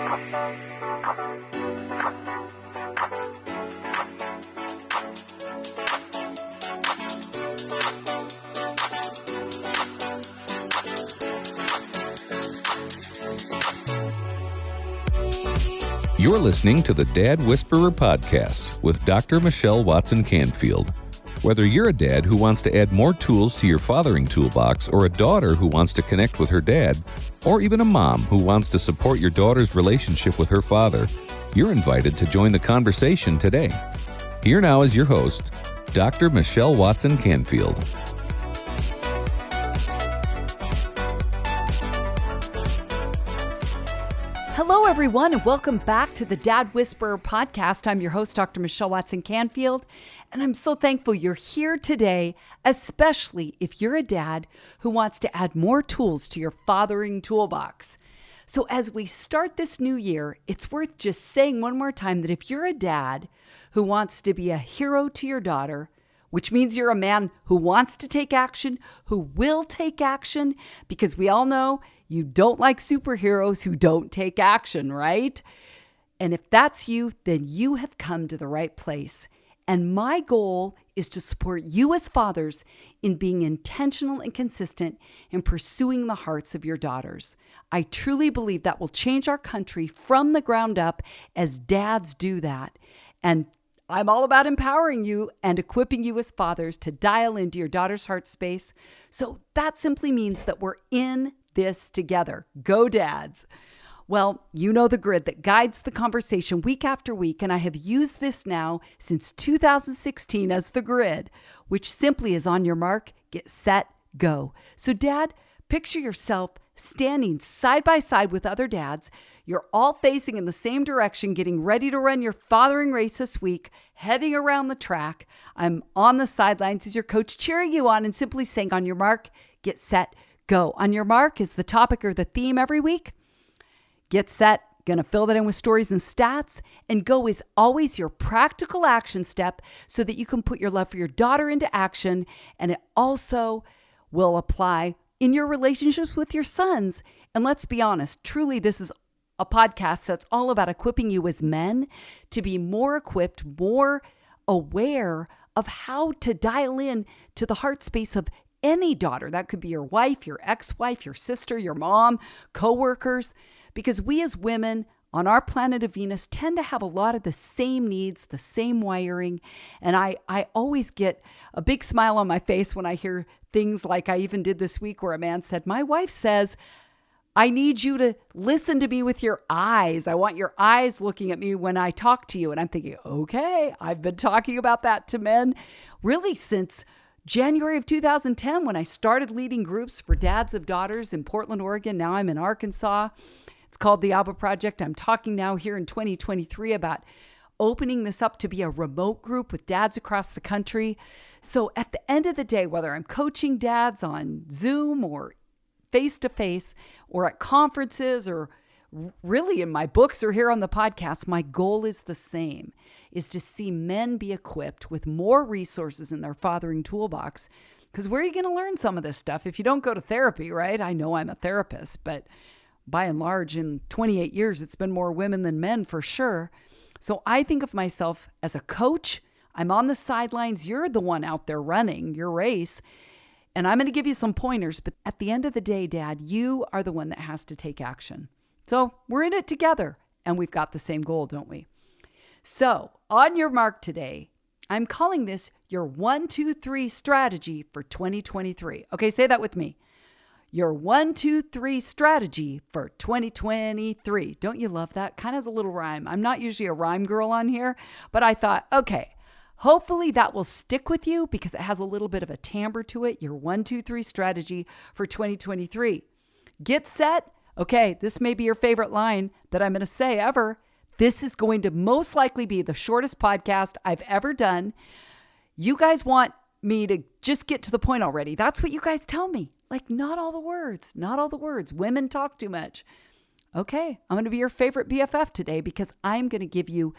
You're listening to the Dad Whisperer podcast with Dr. Michelle Watson Canfield. Whether you're a dad who wants to add more tools to your fathering toolbox, or a daughter who wants to connect with her dad, or even a mom who wants to support your daughter's relationship with her father, you're invited to join the conversation today. Here now is your host, Dr. Michelle Watson Canfield. Hello, everyone, and welcome back to the Dad Whisperer podcast. I'm your host, Dr. Michelle Watson Canfield, and I'm so thankful you're here today, especially if you're a dad who wants to add more tools to your fathering toolbox. So as we start this new year, it's worth just saying one more time that if you're a dad who wants to be a hero to your daughter, which means you're a man who wants to take action, who will take action, because we all know you don't like superheroes who don't take action, right? And if that's you, then you have come to the right place. And my goal is to support you as fathers in being intentional and consistent in pursuing the hearts of your daughters. I truly believe that will change our country from the ground up as dads do that. And I'm all about empowering you and equipping you as fathers to dial into your daughter's heart space. So that simply means that we're in this together. Go dads. Well, you know the grid that guides the conversation week after week, and I have used this now since 2016 as the grid, which simply is on your mark, get set, go. So dad, picture yourself standing side by side with other dads. You're all facing in the same direction, getting ready to run your fathering race this week, heading around the track. I'm on the sidelines as your coach, cheering you on and simply saying, on your mark, get set, go. On your mark is the topic or the theme every week. Get set, gonna fill that in with stories and stats, and go is always your practical action step so that you can put your love for your daughter into action, and it also will apply in your relationships with your sons. And let's be honest, truly this is a podcast that's all about equipping you as men to be more equipped, more aware of how to dial in to the heart space of any daughter. That could be your wife, your ex-wife, your sister, your mom, coworkers, because we as women on our planet of Venus tend to have a lot of the same needs, the same wiring. And I always get a big smile on my face when I hear things like I even did this week where a man said, my wife says, I need you to listen to me with your eyes. I want your eyes looking at me when I talk to you. And I'm thinking, okay, I've been talking about that to men really since January of 2010 when I started leading groups for dads of daughters in Portland, Oregon. Now I'm in Arkansas. It's called the Abba Project. I'm talking now here in 2023 about opening this up to be a remote group with dads across the country. So at the end of the day, whether I'm coaching dads on Zoom or face-to-face or at conferences or really in my books or here on the podcast, my goal is the same, is to see men be equipped with more resources in their fathering toolbox. Because where are you going to learn some of this stuff if you don't go to therapy, right? I know I'm a therapist, but by and large, in 28 years, it's been more women than men for sure. So I think of myself as a coach. I'm on the sidelines. You're the one out there running your race. And I'm going to give you some pointers. But at the end of the day, Dad, you are the one that has to take action. So we're in it together. And we've got the same goal, don't we? So on your mark today, I'm calling this your 1, 2, 3 strategy for 2023. Okay, say that with me. Your 1, 2, 3 strategy for 2023. Don't you love that? Kind of has a little rhyme. I'm not usually a rhyme girl on here, but I thought, okay, hopefully that will stick with you because it has a little bit of a timbre to it. Your 1, 2, 3 strategy for 2023. Get set. Okay, this may be your favorite line that I'm going to say ever. This is going to most likely be the shortest podcast I've ever done. You guys want me to just get to the point already. That's what you guys tell me. Like, not all the words. Women talk too much. Okay, I'm going to be your favorite BFF today because I'm going to give you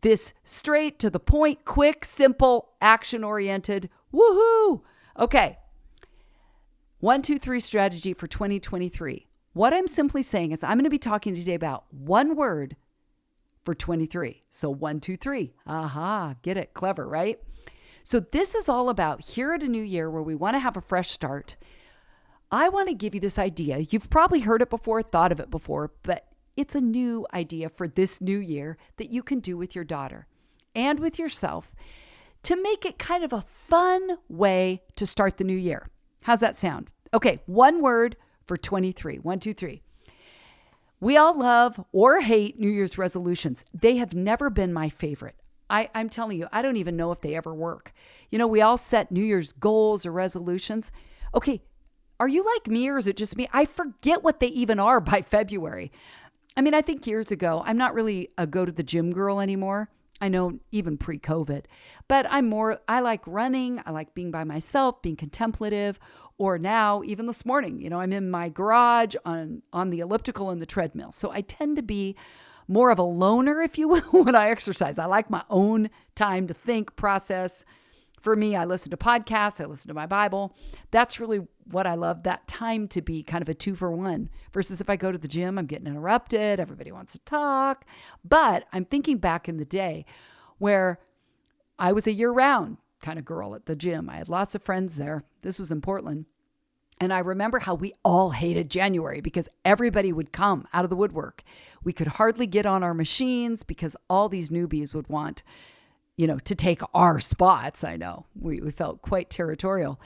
this straight to the point, quick, simple, action-oriented, woohoo. Okay, 1, 2, 3 strategy for 2023. What I'm simply saying is I'm going to be talking today about one word for 23. So 1, 2, 3. Aha, get it? Clever, right? So this is all about here at a new year where we want to have a fresh start. I want to give you this idea. You've probably heard it before, thought of it before, but it's a new idea for this new year that you can do with your daughter and with yourself to make it kind of a fun way to start the new year. How's that sound? Okay, one word for 23. 1, 2, 3. We all love or hate New Year's resolutions. They have never been my favorite. I'm telling you, I don't even know if they ever work. You know, we all set New Year's goals or resolutions. Okay, are you like me or is it just me? I forget what they even are by February. I mean, I think years ago, I'm not really a go to the gym girl anymore. I know even pre-COVID, but I like running. I like being by myself, being contemplative, or now even this morning, you know, I'm in my garage on the elliptical and the treadmill. So I tend to be more of a loner, if you will, when I exercise. I like my own time to think, process. For me, I listen to podcasts, I listen to my Bible. That's really what I love, that time to be kind of a 2-for-1 versus if I go to the gym, I'm getting interrupted. Everybody wants to talk. But I'm thinking back in the day where I was a year-round kind of girl at the gym. I had lots of friends there. This was in Portland. And I remember how we all hated January because everybody would come out of the woodwork. We could hardly get on our machines because all these newbies would want, you know, to take our spots. I know we felt quite territorial.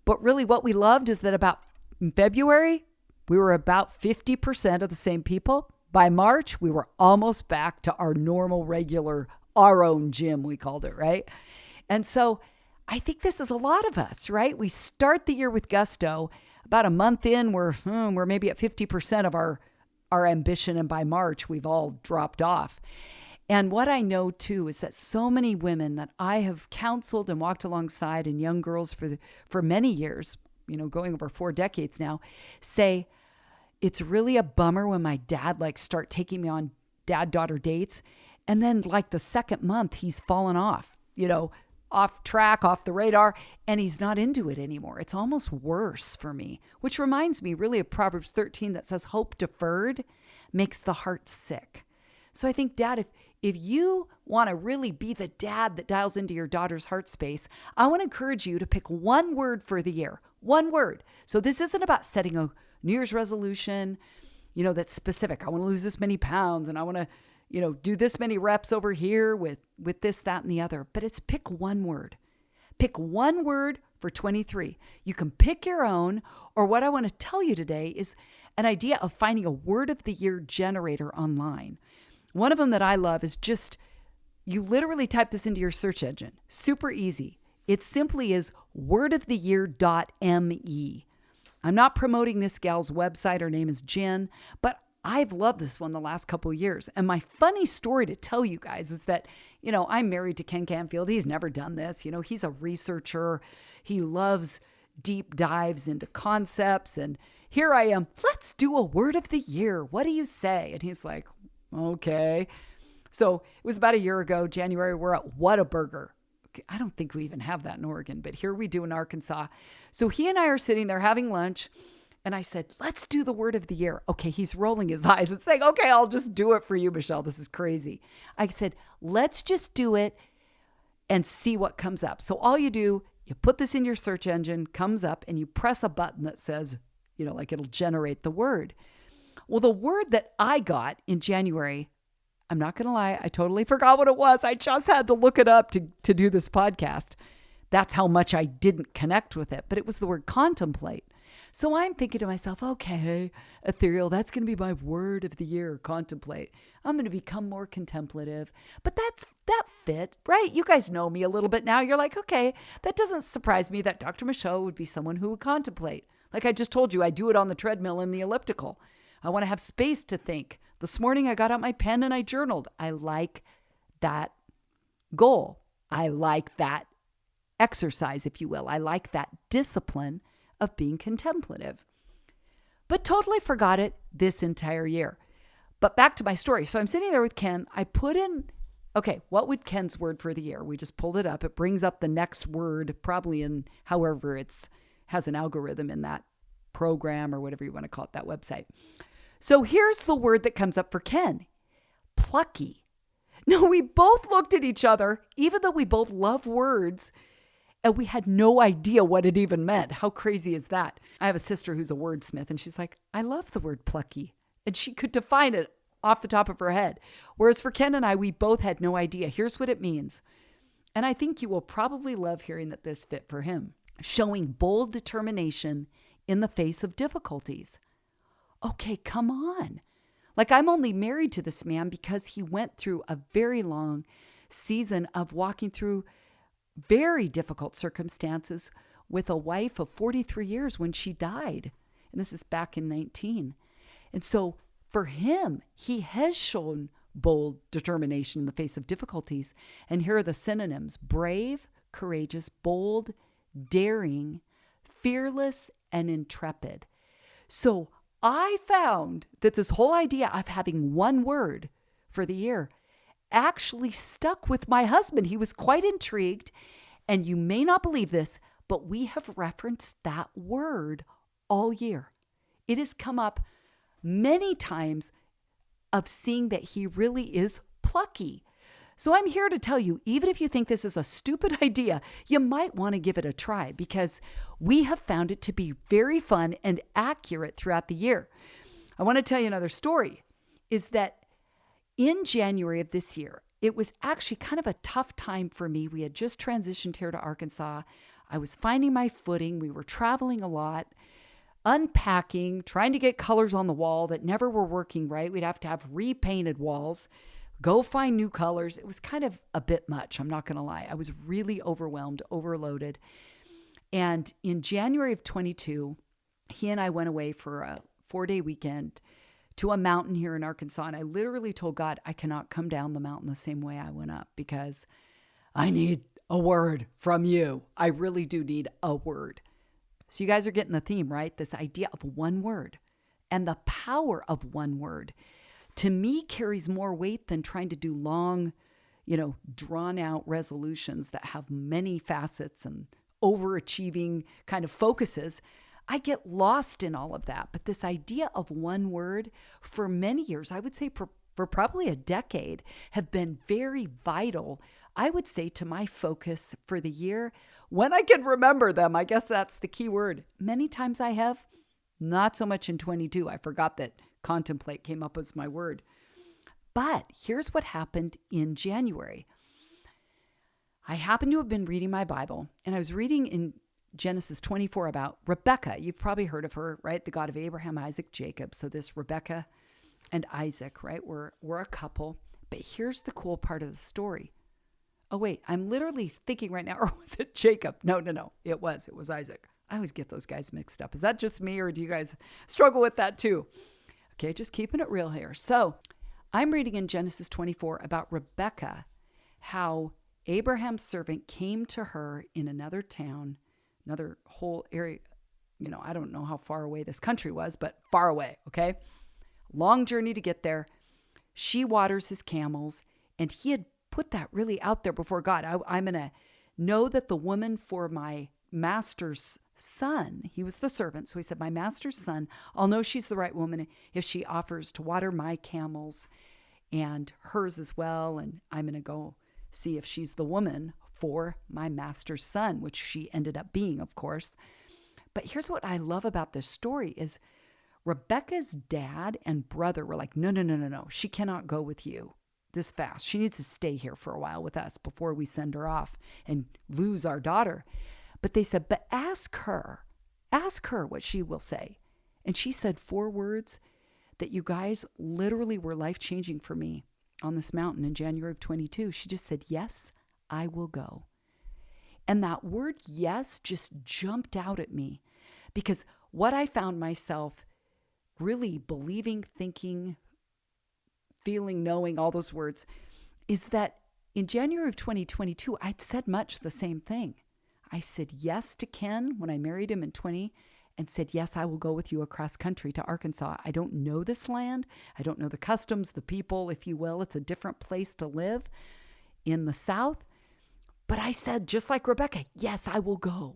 But really what we loved is that about in February, we were about 50% of the same people. By March, we were almost back to our normal, regular, our own gym, we called it, right? And so I think this is a lot of us, right? We start the year with gusto. About a month in, we're maybe at 50% of our ambition. And by March, we've all dropped off. And what I know too is that so many women that I have counseled and walked alongside and young girls for many years, you know, going over 4 decades now, say it's really a bummer when my dad start taking me on dad-daughter dates. And then the second month he's fallen off, you know, off track, off the radar, and he's not into it anymore. It's almost worse for me, which reminds me really of Proverbs 13 that says hope deferred makes the heart sick. So I think, Dad, if you want to really be the dad that dials into your daughter's heart space, I want to encourage you to pick one word for the year. One word. So this isn't about setting a New Year's resolution, you know, that's specific. I want to lose this many pounds and I want to, you know, do this many reps over here with this, that, and the other. But it's pick one word. Pick one word for 23. You can pick your own, or what I want to tell you today is an idea of finding a word of the year generator online. One of them that I love is just, you literally type this into your search engine. Super easy. It simply is wordoftheyear.me. I'm not promoting this gal's website. Her name is Jen, but I've loved this one the last couple of years. And my funny story to tell you guys is that, you know, I'm married to Ken Canfield. He's never done this. You know, he's a researcher. He loves deep dives into concepts. And here I am. Let's do a word of the year. What do you say? And he's like, okay. So it was about a year ago, January, we're at Whataburger. I don't think we even have that in Oregon, but here we do in Arkansas. So he and I are sitting there having lunch. And I said, let's do the word of the year. Okay, he's rolling his eyes and saying, okay, I'll just do it for you, Michelle. This is crazy. I said, let's just do it and see what comes up. So all you do, you put this in your search engine, comes up, and you press a button that says, you know, it'll generate the word. Well, the word that I got in January, I'm not going to lie, I totally forgot what it was. I just had to look it up to do this podcast. That's how much I didn't connect with it. But it was the word contemplate. So I'm thinking to myself, okay, ethereal, that's going to be my word of the year, contemplate. I'm going to become more contemplative. But that fit, right? You guys know me a little bit now. You're like, okay, that doesn't surprise me that Dr. Michelle would be someone who would contemplate. Like I just told you, I do it on the treadmill and the elliptical. I want to have space to think. This morning I got out my pen and I journaled. I like that goal. I like that exercise, if you will. I like that discipline of being contemplative, but totally forgot it this entire year. But back to my story. So I'm sitting there with Ken. I put in, okay, what would Ken's word for the year? We just pulled it up. It brings up the next word, probably in however has an algorithm in that program or whatever you want to call it, that website. So here's the word that comes up for Ken: plucky. Now, we both looked at each other, even though we both love words, and we had no idea what it even meant. How crazy is that? I have a sister who's a wordsmith, and she's like, I love the word plucky. And she could define it off the top of her head. Whereas for Ken and I, we both had no idea. Here's what it means. And I think you will probably love hearing that this fit for him: showing bold determination in the face of difficulties. Okay, come on. Like, I'm only married to this man because he went through a very long season of walking through very difficult circumstances with a wife of 43 years when she died. And this is back in 19. And so for him, he has shown bold determination in the face of difficulties. And here are the synonyms: brave, courageous, bold, daring, fearless, and intrepid. So I found that this whole idea of having one word for the year actually stuck with my husband. He was quite intrigued. And you may not believe this, but we have referenced that word all year. It has come up many times of seeing that he really is plucky. So I'm here to tell you, even if you think this is a stupid idea, you might want to give it a try, because we have found it to be very fun and accurate throughout the year. I want to tell you another story, is that in January of this year, it was actually kind of a tough time for me. We had just transitioned here to Arkansas. I was finding my footing. We were traveling a lot, unpacking, trying to get colors on the wall that never were working right. We'd have to have repainted walls, go find new colors. It was kind of a bit much, I'm not going to lie. I was really overwhelmed, overloaded. And in January of 22, he and I went away for a 4-day weekend to a mountain here in Arkansas. And I literally told God, I cannot come down the mountain the same way I went up, because I need a word from you. I really do need a word. So you guys are getting the theme, right? This idea of one word and the power of one word, to me, carries more weight than trying to do long, drawn out resolutions that have many facets and overachieving kind of focuses. I get lost in all of that. But this idea of one word, for many years, I would say for probably a decade, have been very vital, I would say, to my focus for the year. When I can remember them, I guess that's the key word. Many times I have, not so much in 22. I forgot that contemplate came up as my word. But here's what happened in January. I happened to have been reading my Bible, and I was reading in Genesis 24 about Rebecca. You've probably heard of her, right? The God of Abraham, Isaac, Jacob. So this Rebecca and Isaac, right? We're a couple. But here's the cool part of the story. Oh, wait, I'm literally thinking right now, or was it Jacob? No. It was Isaac. I always get those guys mixed up. Is that just me, or do you guys struggle with that too? Okay, just keeping it real here. So I'm reading in Genesis 24 about Rebecca, how Abraham's servant came to her in another town, another whole area. I don't know how far away this country was, but far away, okay? Long journey to get there. She waters his camels, and he had put that really out there before God. I'm going to know that the woman for my master's son, he was the servant, so he said, my master's son, I'll know she's the right woman if she offers to water my camels and hers as well, and I'm going to go see if she's the woman for my master's son, which she ended up being, of course. But here's what I love about this story is Rebecca's dad and brother were like, no, she cannot go with you this fast. She needs to stay here for a while with us before we send her off and lose our daughter. But they said, but ask her what she will say. And she said 4 words that, you guys, literally were life-changing for me on this mountain in January of 22. She just said, yes, I will go. And that word yes just jumped out at me, because what I found myself really believing, thinking, feeling, knowing, all those words, is that in January of 2022, I'd said much the same thing. I said yes to Ken when I married him in 20, and said, yes, I will go with you across country to Arkansas. I don't know this land. I don't know the customs, the people, if you will. It's a different place to live in the South. But I said, just like Rebecca, yes, I will go.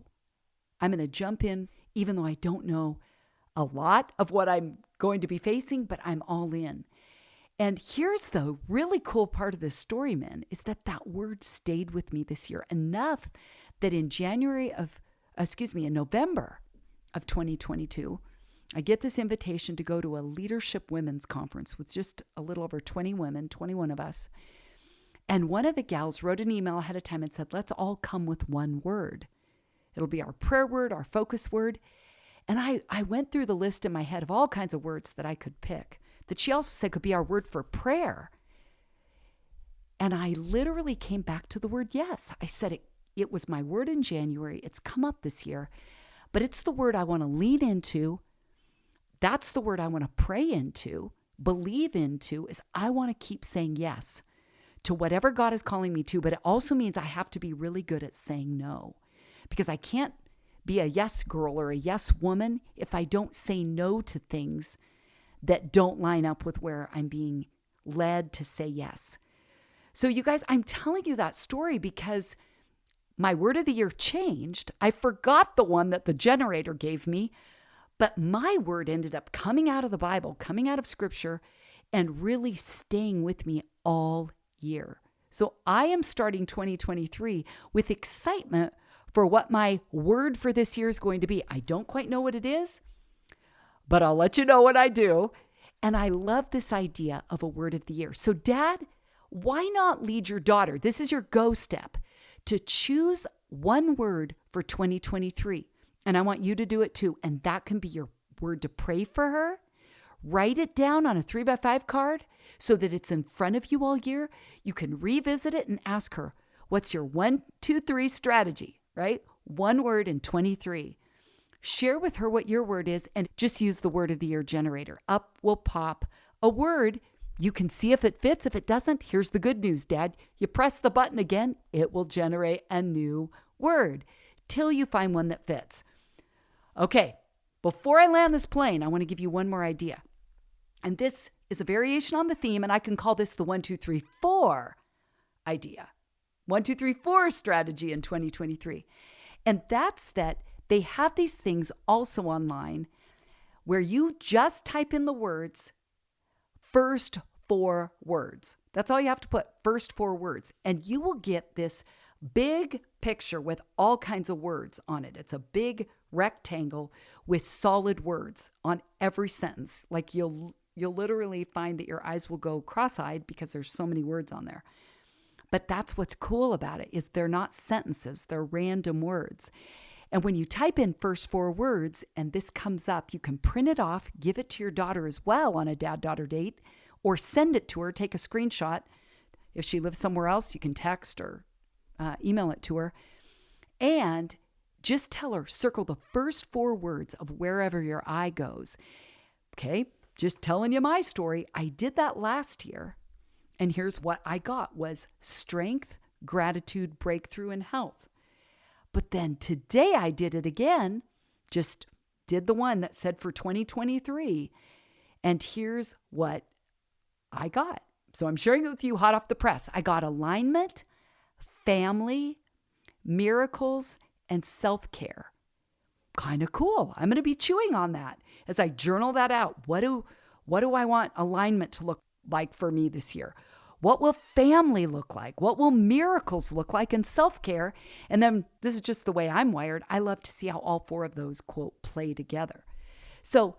I'm going to jump in, even though I don't know a lot of what I'm going to be facing, but I'm all in. And here's the really cool part of this story, men, is that word stayed with me this year enough that in November of 2022, I get this invitation to go to a leadership women's conference with just a little over 20 women, 21 of us. And one of the gals wrote an email ahead of time and said, let's all come with one word. It'll be our prayer word, our focus word. And I went through the list in my head of all kinds of words that I could pick that she also said could be our word for prayer. And I literally came back to the word yes. I said it was my word in January. It's come up this year, but it's the word I want to lean into. That's the word I want to pray into, believe into, is I want to keep saying yes to whatever God is calling me to, but it also means I have to be really good at saying no, because I can't be a yes girl or a yes woman if I don't say no to things that don't line up with where I'm being led to say yes. So you guys, I'm telling you that story because my word of the year changed. I forgot the one that the generator gave me, but my word ended up coming out of the Bible, coming out of Scripture, and really staying with me all year. So I am starting 2023 with excitement for what my word for this year is going to be. I don't quite know what it is, but I'll let you know when I do. And I love this idea of a word of the year. So Dad, why not lead your daughter? This is your go step to choose one word for 2023. And I want you to do it too. And that can be your word to pray for her. Write it down on a 3x5 card so that it's in front of you all year. You can revisit it and ask her, what's your 1, 2, 3 strategy, right? One word in 23. Share with her what your word is and just use the word of the year generator. Up will pop a word. You can see if it fits. If it doesn't, here's the good news, Dad. You press the button again, it will generate a new word till you find one that fits. Okay, before I land this plane, I want to give you one more idea. And this is a variation on the theme, and I can call this the 1, 2, 3, 4 idea. 1, 2, 3, 4 strategy in 2023. And that's that they have these things also online where you just type in the words, first 4 words. That's all you have to put, first 4 words. And you will get this big picture with all kinds of words on it. It's a big rectangle with solid words on every sentence. Like you'll literally find that your eyes will go cross-eyed because there's so many words on there. But that's what's cool about it is they're not sentences, they're random words. And when you type in first 4 words and this comes up, you can print it off, give it to your daughter as well on a dad-daughter date, or send it to her, take a screenshot. If she lives somewhere else, you can text or email it to her. And just tell her, circle the first 4 words of wherever your eye goes. Okay, just telling you my story. I did that last year. And here's what I got was strength, gratitude, breakthrough, and health. But then today I did it again, just did the one that said for 2023. And here's what I got. So I'm sharing it with you hot off the press. I got alignment, family, miracles, and self-care. Kind of cool. I'm going to be chewing on that as I journal that out. What do I want alignment to look like for me this year? What will family look like? What will miracles look like in self-care? And then this is just the way I'm wired. I love to see how all 4 of those, quote, play together. So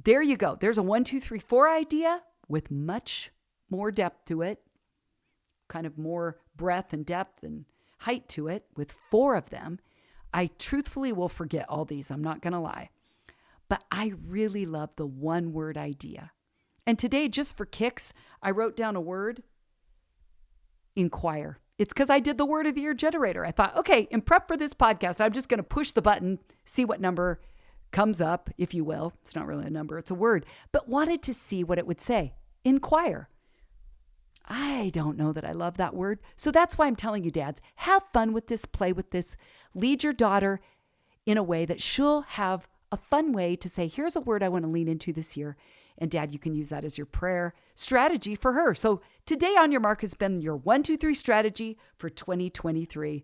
there you go. There's a 1, 2, 3, 4 idea with much more depth to it, kind of more breadth and depth and height to it with 4 of them. I truthfully will forget all these. I'm not going to lie. But I really love the one word idea. And today, just for kicks, I wrote down a word, inquire. It's because I did the word of the year generator. I thought, okay, in prep for this podcast, I'm just going to push the button, see what number comes up, if you will. It's not really a number, it's a word, but wanted to see what it would say. Inquire. I don't know that I love that word. So that's why I'm telling you, dads, have fun with this, play with this, lead your daughter in a way that she'll have a fun way to say, here's a word I want to lean into this year. And Dad, you can use that as your prayer strategy for her. So today on your mark has been your 1, 2, 3 strategy for 2023.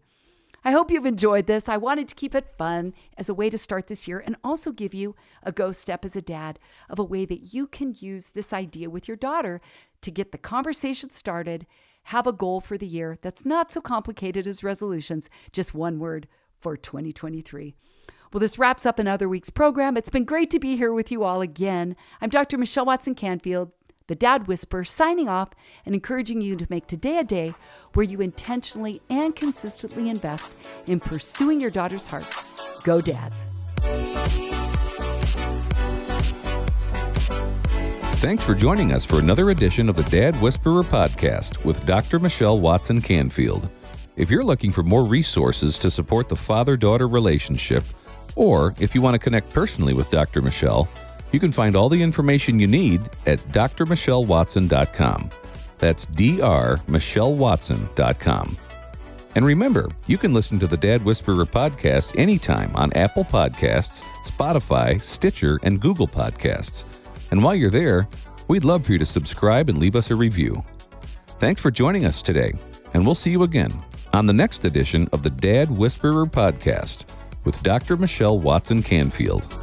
I hope you've enjoyed this. I wanted to keep it fun as a way to start this year and also give you a go step as a dad of a way that you can use this idea with your daughter to get the conversation started, have a goal for the year that's not so complicated as resolutions, just one word for 2023. Well, this wraps up another week's program. It's been great to be here with you all again. I'm Dr. Michelle Watson Canfield, the Dad Whisperer, signing off and encouraging you to make today a day where you intentionally and consistently invest in pursuing your daughter's hearts. Go Dads. Thanks for joining us for another edition of the Dad Whisperer podcast with Dr. Michelle Watson Canfield. If you're looking for more resources to support the father-daughter relationship, or if you want to connect personally with Dr. Michelle, you can find all the information you need at drmichellewatson.com. That's drmichellewatson.com. And remember, you can listen to the Dad Whisperer podcast anytime on Apple Podcasts, Spotify, Stitcher, and Google Podcasts. And while you're there, we'd love for you to subscribe and leave us a review. Thanks for joining us today, and we'll see you again on the next edition of the Dad Whisperer podcast with Dr. Michelle Watson Canfield.